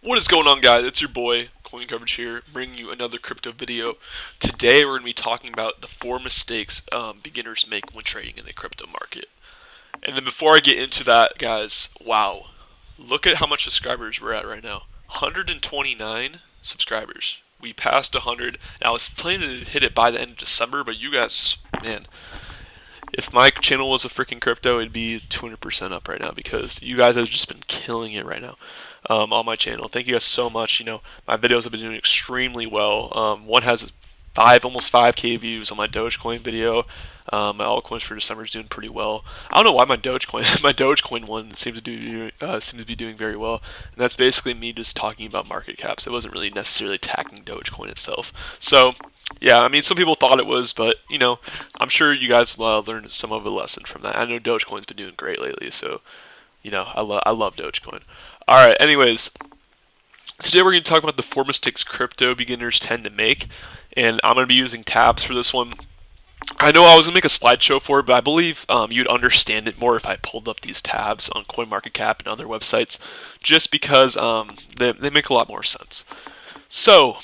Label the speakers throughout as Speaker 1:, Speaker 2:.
Speaker 1: What is going on, guys? It's your boy, Coin Coverage here, bringing you another crypto video. Today we're going to be talking about the 4 mistakes beginners make when trading in the crypto market. And then before I get into that, guys, wow. Look at how much subscribers we're at right now. 129 subscribers. We passed 100. Now, I was planning to hit it by the end of December, but you guys, man, if my channel was a freaking crypto, it'd be 200% up right now because you guys have just been killing it right now on my channel. Thank you guys so much. My videos have been doing extremely well. One has almost 5K views on my Dogecoin video. My altcoins for December is doing pretty well. I don't know why my Dogecoin one seems to be doing very well, and that's basically me just talking about market caps. It wasn't really necessarily attacking Dogecoin itself. So yeah, I mean, some people thought it was, but I'm sure you guys learned some of a lesson from that. I know Dogecoin's been doing great lately, so I love Dogecoin. All right, anyways, today we're going to talk about the 4 mistakes crypto beginners tend to make, and I'm going to be using tabs for this one. I know I was going to make a slideshow for it, but I believe you'd understand it more if I pulled up these tabs on CoinMarketCap and other websites, just because they make a lot more sense. So,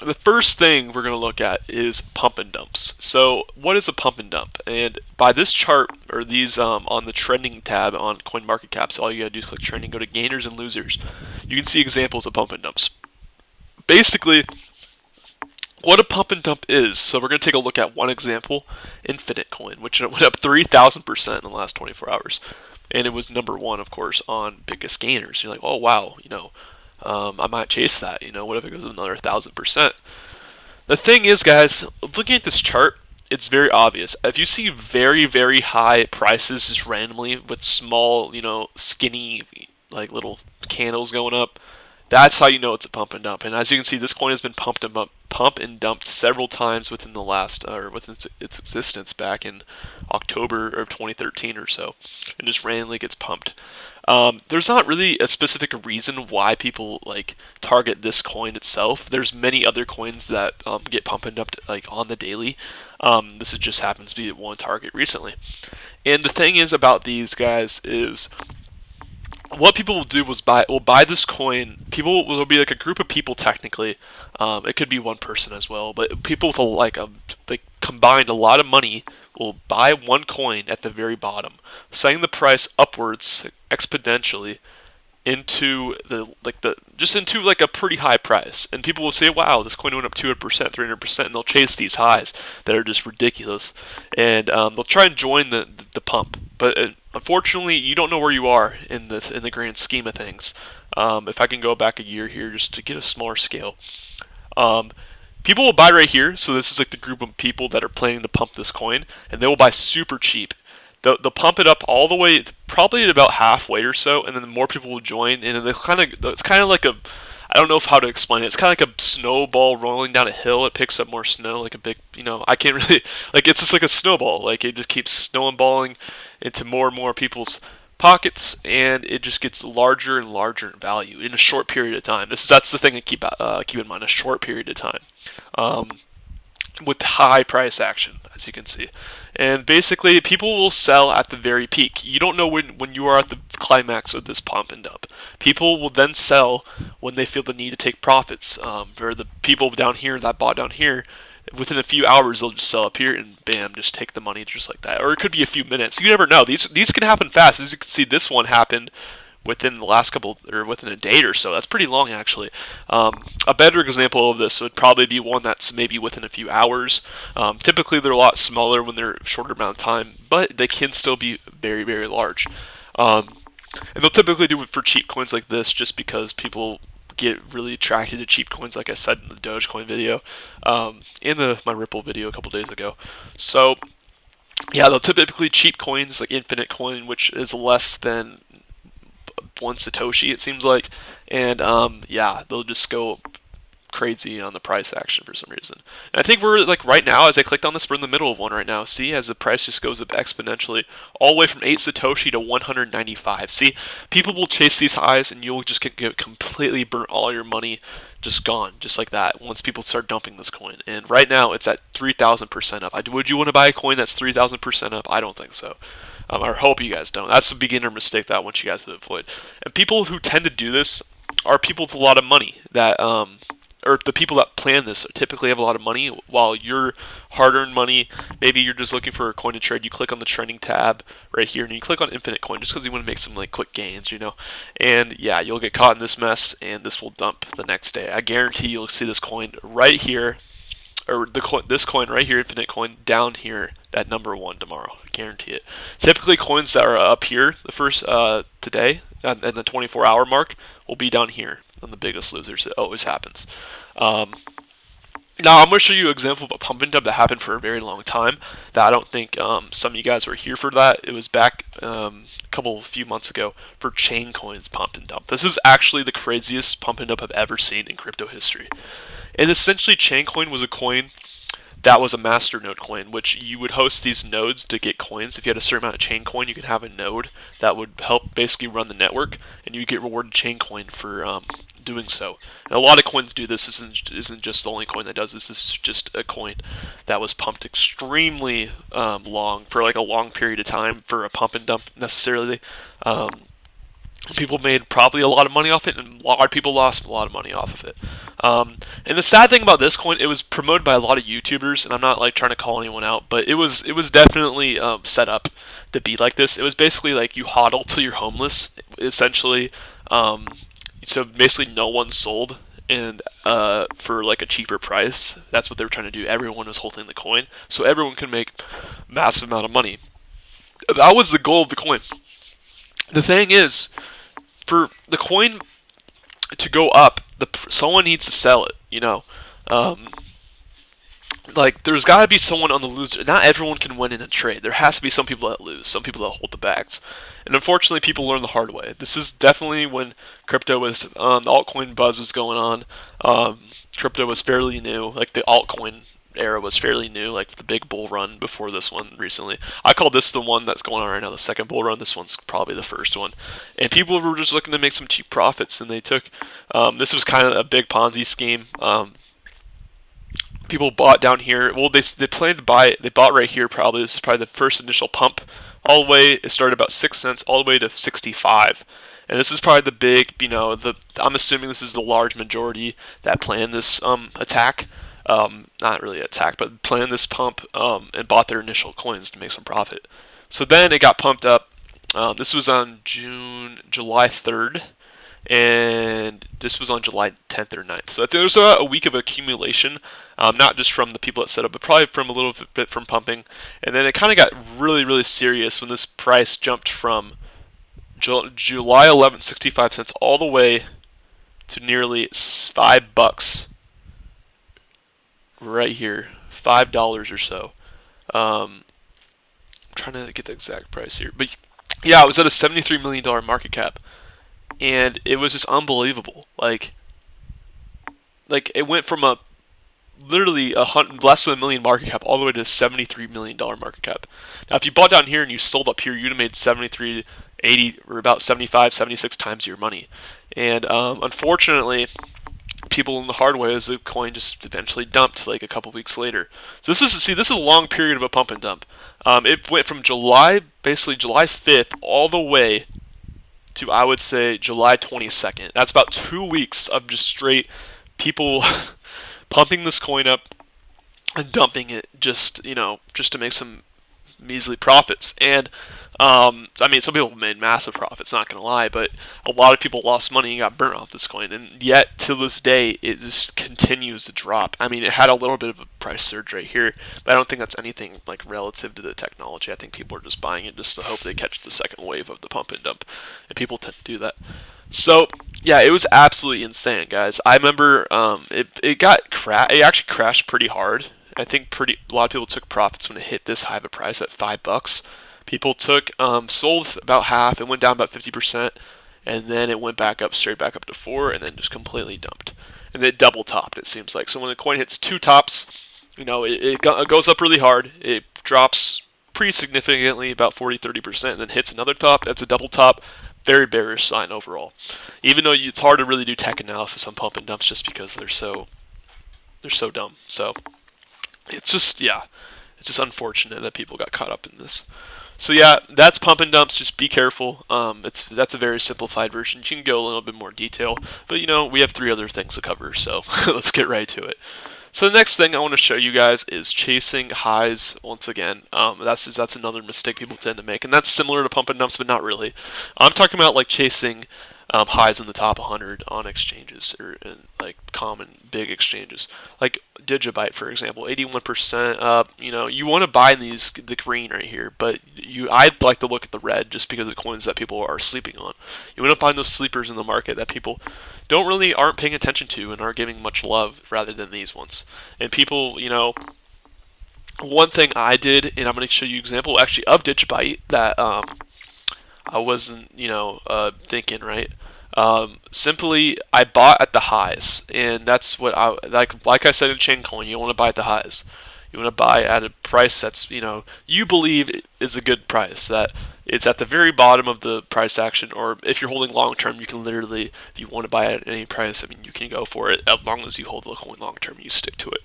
Speaker 1: the first thing we're going to look at is pump and dumps. So, what is a pump and dump? And by this chart, or these on the trending tab on CoinMarketCap, so all you got to do is click trending, go to gainers and losers. You can see examples of pump and dumps. Basically, what a pump and dump is, so we're going to take a look at one example, Infinite Coin, which went up 3,000% in the last 24 hours. And it was number one, of course, on biggest gainers. You're like, oh, wow, I might chase that. What if it goes another 1,000%? The thing is, guys, looking at this chart, it's very obvious. If you see very, very high prices just randomly with small, skinny, like little candles going up, that's how you know it's a pump and dump. And as you can see, this coin has been pump and dumped several times within the last, or within its existence back in October of 2013 or so, and just randomly gets pumped. There's not really a specific reason why people target this coin itself. There's many other coins that get pump and dumped on the daily. This just happens to be one target recently. And the thing is about these guys is, what people will do is buy this coin. People will be like a group of people technically. It could be one person as well, but people with combined a lot of money will buy one coin at the very bottom, setting the price upwards exponentially into into a pretty high price. And people will say, wow, this coin went up 200%, 300%, and they'll chase these highs that are just ridiculous. And they'll try and join the pump. But unfortunately, you don't know where you are in the grand scheme of things. If I can go back a year here just to get a smaller scale. People will buy right here, so this is the group of people that are planning to pump this coin, and they will buy super cheap. They'll pump it up all the way, probably at about halfway or so, and then more people will join, and it's kind of like I don't know how to explain it. It's kind of like a snowball rolling down a hill. It picks up more snow, like a big, I can't really, it's just like a snowball. It just keeps snowballing into more and more people's pockets, and it just gets larger and larger in value in a short period of time. That's the thing to keep in mind, a short period of time. With high price action, as you can see. And basically, people will sell at the very peak. You don't know when you are at the climax of this pump and dump. People will then sell when they feel the need to take profits. For the people down here that bought down here, within a few hours, they'll just sell up here and bam, just take the money just like that. Or it could be a few minutes. You never know. These can happen fast. As you can see, this one happened within the last within a day or so. That's pretty long, actually. A better example of this would probably be one that's maybe within a few hours. Typically, they're a lot smaller when they're a shorter amount of time, but they can still be very, very large. And they'll typically do it for cheap coins like this just because people get really attracted to cheap coins, like I said in the Dogecoin video, and my Ripple video a couple days ago. So, yeah, they'll typically cheap coins like Infinite Coin, which is less than 1 Satoshi, it seems like, and yeah, they'll just go crazy on the price action for some reason. And I think we're right now, as I clicked on this, we're in the middle of one right now. See, as the price just goes up exponentially, all the way from 8 Satoshi to 195. See, people will chase these highs, and you'll just get completely burnt, all your money just gone, just like that, once people start dumping this coin. And right now, it's at 3,000% up. Would you want to buy a coin that's 3,000% up? I don't think so. I hope you guys don't. That's a beginner mistake that I want you guys to avoid. And people who tend to do this are people with a lot of money that or the people that plan this typically have a lot of money, while your hard-earned money, maybe you're just looking for a coin to trade. You click on the trending tab right here, and you click on infinite coin just because you want to make some like quick gains, And yeah, you'll get caught in this mess, and this will dump the next day. I guarantee you'll see this coin right here, or this coin right here, infinite coin, down here at number 1 tomorrow. I guarantee it. Typically, coins that are up here the first today and the 24-hour mark will be down here on the biggest losers. It always happens. Now I'm going to show you an example of a pump and dump that happened for a very long time that I don't think some of you guys were here for that. It was back a few months ago for chain coins pump and dump. This is actually the craziest pump and dump I've ever seen in crypto history. And essentially, chain coin was a coin that was a master node coin, which you would host these nodes to get coins. If you had a certain amount of chain coin, you could have a node that would help basically run the network, and you get rewarded chain coin for doing so. And a lot of coins do this. This isn't just the only coin that does this. This is just a coin that was pumped extremely long, for like a long period of time, for a pump and dump necessarily. People made probably a lot of money off it, and a lot of people lost a lot of money off of it. And the sad thing about this coin, it was promoted by a lot of YouTubers, and I'm not like trying to call anyone out, but it was definitely set up to be like this. It was basically like you hodl till you're homeless, essentially. So basically, no one sold, and for like a cheaper price. That's what they were trying to do. Everyone was holding the coin, so everyone can make massive amount of money. That was the goal of the coin. The thing is, for the coin to go up, someone needs to sell it, Like, there's got to be someone on the loser. Not everyone can win in a trade. There has to be some people that lose, some people that hold the bags. And unfortunately, people learn the hard way. This is definitely when crypto was, the altcoin buzz was going on. Crypto was fairly new. Like, the altcoin era was fairly new, like the big bull run before this one recently. I call this the one that's going on right now, the second bull run. This one's probably the first one. And people were just looking to make some cheap profits, and they took, this was kind of a big Ponzi scheme. People bought down here. Well, they planned to buy it. They bought right here probably. This is probably the first initial pump. All the way, it started about 6 cents, all the way to 65. And this is probably the big, I'm assuming this is the large majority that planned this attack. Not really attack, but planned this pump and bought their initial coins to make some profit. So then it got pumped up. This was on July 3rd, and this was on July 10th or 9th. So there was a week of accumulation, not just from the people that set up, but probably from a little bit from pumping. And then it kind of got really, really serious when this price jumped from July 11th, 65 cents, all the way to nearly $5. Right here, $5 or so. I'm trying to get the exact price here, but yeah, it was at a $73 million market cap, and it was just unbelievable. Like it went from a literally less than $1 million market cap all the way to a $73 million market cap. Now, if you bought down here and you sold up here, you'd have made 73, 80, or about 75, 76 times your money. And unfortunately, people in the hard way as the coin just eventually dumped like a couple weeks later. So this is a long period of a pump and dump. It went from basically July 5th all the way to, I would say, July 22nd. That's about 2 weeks of just straight people pumping this coin up and dumping it just to make some measly profits. And some people made massive profits, not gonna lie, but a lot of people lost money and got burnt off this coin, and yet to this day it just continues to drop. It had a little bit of a price surge right here, but I don't think that's anything like relative to the technology. I think people are just buying it just to hope they catch the second wave of the pump and dump, and people tend to do that. So yeah, it was absolutely insane, guys. I remember it actually crashed pretty hard. I think a lot of people took profits when it hit this high of a price at $5. People sold about half, it went down about 50%, and then it went straight back up to 4, and then just completely dumped. And it double topped, it seems like. So when the coin hits 2 tops, it goes up really hard, it drops pretty significantly, about 40-30%, and then hits another top. That's a double top. Very bearish sign overall. Even though it's hard to really do tech analysis on pump and dumps just because they're so dumb. So it's just unfortunate that people got caught up in this. So yeah, that's pump and dumps. Just be careful. That's a very simplified version. You can go a little bit more detail, but we have three other things to cover. So let's get right to it. So the next thing I want to show you guys is chasing highs once again. That's another mistake people tend to make, and that's similar to pump and dumps, but not really. I'm talking about like chasing highs in the top 100 on exchanges or in, like common big exchanges, like Digibyte for example, 81% up. You want to buy in the green right here, but I'd like to look at the red just because of coins that people are sleeping on. You want to find those sleepers in the market that people aren't paying attention to and aren't giving much love rather than these ones. And people, one thing I did, and I'm going to show you an example actually of Digibyte that I wasn't, thinking right. Simply, I bought at the highs, and that's what I like. Like I said in Chaincoin, you want to buy at the highs. You want to buy at a price that's you believe is a good price. That it's at the very bottom of the price action, or if you're holding long term, you can literally, if you want to buy at any price, I mean, you can go for it as long as you hold the coin long term. You stick to it.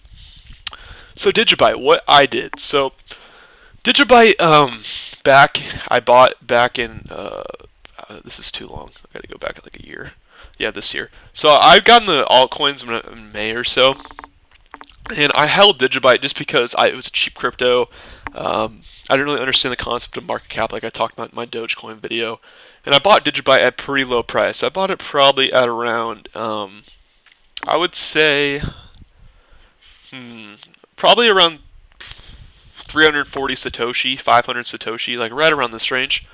Speaker 1: So Digibyte, what I did. So Digibyte, I bought back in, this is too long. I gotta go back like a year. Yeah, this year. So I've gotten the altcoins in May or so, and I held Digibyte just because it was a cheap crypto. I didn't really understand the concept of market cap like I talked about in my Dogecoin video, and I bought Digibyte at pretty low price. I bought it probably at around, I would say, probably around 340 Satoshi, 500 Satoshi, like right around this range.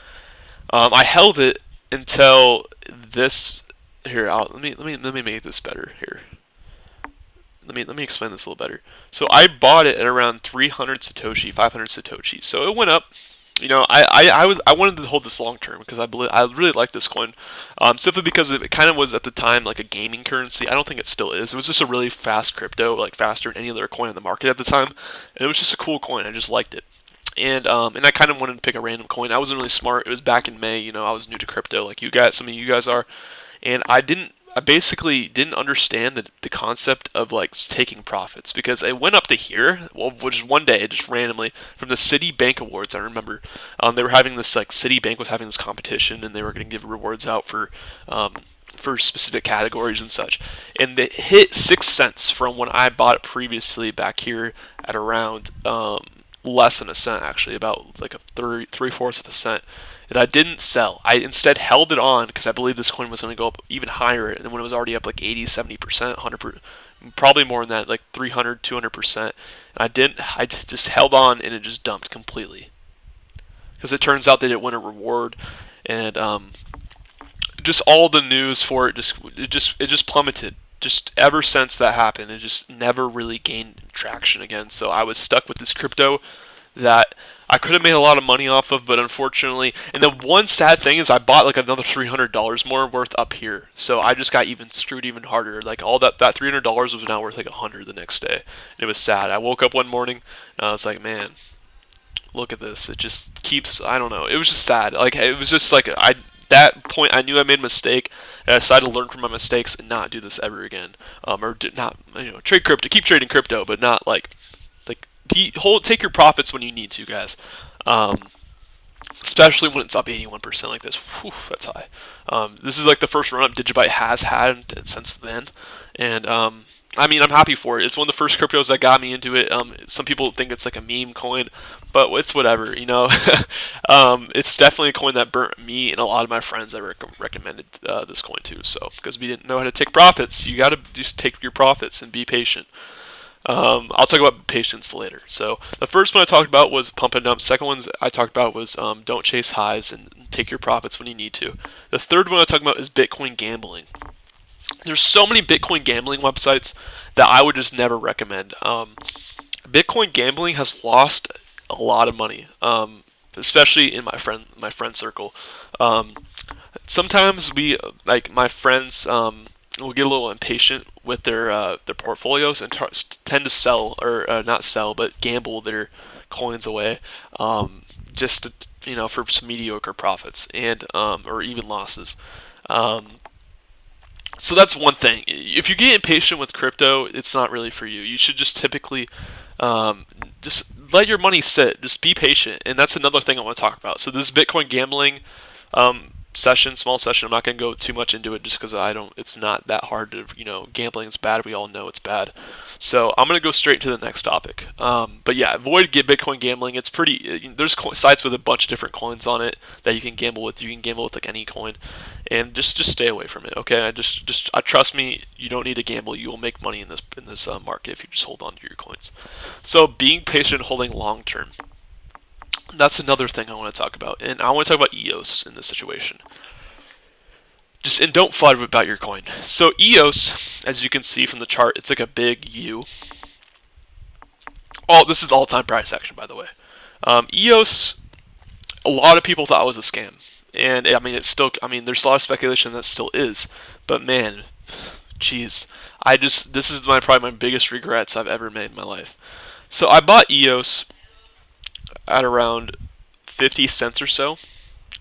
Speaker 1: I held it until this. Here, let me make this better. Here, let me explain this a little better. So I bought it at around 300 Satoshi, 500 Satoshi. So it went up. I wanted to hold this long term because I really like this coin, simply because it kind of was at the time like a gaming currency. I don't think it still is. It was just a really fast crypto, like faster than any other coin on the market at the time, and it was just a cool coin. I just liked it. And I kind of wanted to pick a random coin. I wasn't really smart. It was back in May. I was new to crypto, like some of you guys are, and I basically didn't understand the concept of like taking profits because it went up to here, well, which is one day just randomly from the Citibank Awards. I remember they were having this like Citibank was having this competition, and they were going to give rewards out for specific categories and such. And it hit 6 cents from when I bought it previously back here at around less than a cent, actually, about like a three-fourths of a cent. And I didn't sell. I instead held it on because I believed this coin was going to go up even higher. And then when it was already up like 80, 70%, 100%, probably more than that, like 300, 200%. And I just held on, and it just dumped completely. Because it turns out they didn't win a reward. And just all the news for it just plummeted. Just ever since that happened, it just never really gained traction again. So I was stuck with this crypto that I could have made a lot of money off of, but unfortunately, and the one sad thing is I bought like another $300 more worth up here, so I just got screwed even harder. Like all that $300 was now worth like $100 the next day, and it was sad. I woke up one morning and I was like, man, look at this. It just keeps. I don't know. It was just sad. Like it was just like that point, I knew I made a mistake, and I decided to learn from my mistakes and not do this ever again. Or not, trade crypto, keep trading crypto, but not take your profits when you need to, guys. Especially when it's up 81% like this. Whew, that's high. This is like the first run-up Digibyte has had since then, and I mean, I'm happy for it. It's one of the first cryptos that got me into it. Some people think it's like a meme coin, but it's whatever, It's definitely a coin that burnt me and a lot of my friends that recommended this coin too. So, because we didn't know how to take profits, you got to just take your profits and be patient. I'll talk about patience later. So the first one I talked about was pump and dump. Second one I talked about was don't chase highs and take your profits when you need to. The third one I talked about is Bitcoin gambling. There's so many Bitcoin gambling websites that I would just never recommend. Bitcoin gambling has lost a lot of money, especially in my friend circle. Sometimes my friends will get a little impatient with their portfolios and tend to sell or not sell but gamble their coins away, just to, for some mediocre profits and or even losses. So that's one thing. If you get impatient with crypto, it's not really for you. You should just typically just let your money sit. Just be patient, and that's another thing I want to talk about. So this Bitcoin gambling session, small session. I'm not going to go too much into it just because I don't. It's not that hard to, gambling is bad. We all know it's bad. So I'm going to go straight to the next topic. But yeah, avoid Bitcoin gambling. It's pretty. There's sites with a bunch of different coins on it that you can gamble with. You can gamble with like any coin, and just stay away from it. Okay, I trust me. You don't need to gamble. You will make money in this market if you just hold on to your coins. So being patient, holding long term. That's another thing I want to talk about, and I want to talk about EOS in this situation. And don't FUD about your coin. So EOS, as you can see from the chart, it's like a big U. Oh, this is the all-time price action, by the way. EOS, a lot of people thought it was a scam, and I mean, it's still. I mean, there's a lot of speculation that still is, but man, jeez, this is probably my biggest regrets I've ever made in my life. So I bought EOS at around 50 cents or so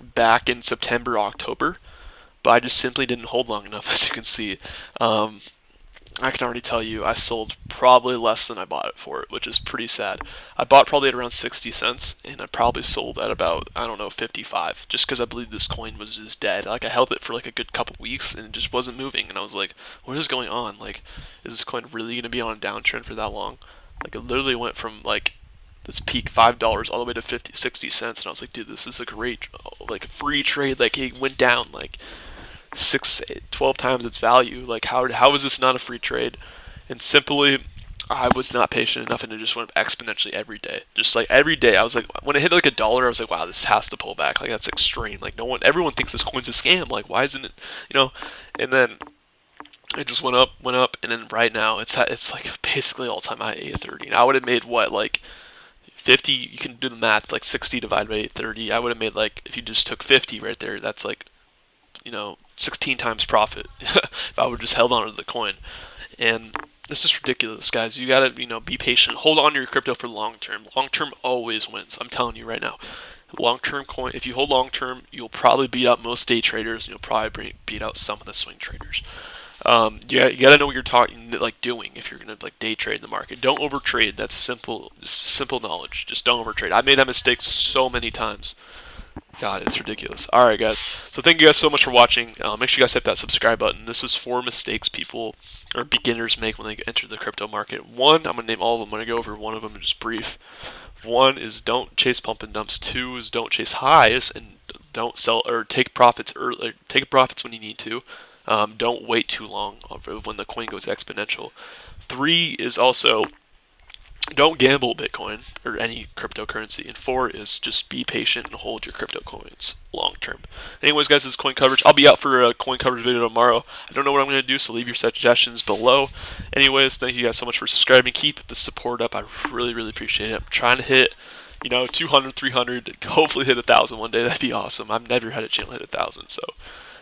Speaker 1: back in September, October, but I just simply didn't hold long enough, as you can see. I can already tell you I sold probably less than I bought it for it, which is pretty sad. I bought probably at around 60 cents, and I probably sold at about, I don't know, 55, just because I believe this coin was just dead. Like, I held it for like a good couple weeks, and it just wasn't moving, and I was like, what is going on? Like, is this coin really going to be on a downtrend for that long? Like, it literally went from, like, this peak $5 all the way to 50, 60 cents, and I was like, dude, this is a great, like, a free trade. Like, it went down, like, 12 times its value. Like, how is this not a free trade? And simply, I was not patient enough, and it just went up exponentially every day. Just like every day, I was like, when it hit like $1, I was like, wow, this has to pull back. Like, that's extreme. Like, everyone thinks this coin's a scam. Like, why isn't it? And then it just went up, and then right now it's like basically all time high 830. And I would have made what, like 50? You can do the math. Like 60 divided by 830. I would have made, like, if you just took 50 right there, that's like 16 times profit if I would just held on to the coin. And this is ridiculous, guys. You gotta, be patient. Hold on to your crypto for long term. Long term always wins. I'm telling you right now. Long term coin. If you hold long term, you'll probably beat out most day traders. And you'll probably beat out some of the swing traders. You gotta know what you're doing if you're gonna like day trade in the market. Don't overtrade. That's simple knowledge. Just don't overtrade. I made that mistake so many times. God, it's ridiculous. Alright, guys. So thank you guys so much for watching. Make sure you guys hit that subscribe button. This was 4 mistakes people or beginners make when they enter the crypto market. One, I'm going to name all of them. I'm going to go over one of them in just brief. One is don't chase pump and dumps. Two is don't chase highs and don't sell or take profits early. Take profits when you need to. Don't wait too long when the coin goes exponential. Three is also don't gamble Bitcoin or any cryptocurrency. And 4 is just be patient and hold your crypto coins long term. Anyways, guys, this is coin coverage. I'll be out for a coin coverage video tomorrow. I don't know what I'm going to do, so leave your suggestions below. Anyways, thank you guys so much for subscribing. Keep the support up. I really, really appreciate it. I'm trying to hit 200, 300, hopefully hit 1,000 one day. That'd be awesome. I've never had a channel hit 1,000. So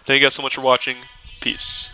Speaker 1: thank you guys so much for watching. Peace.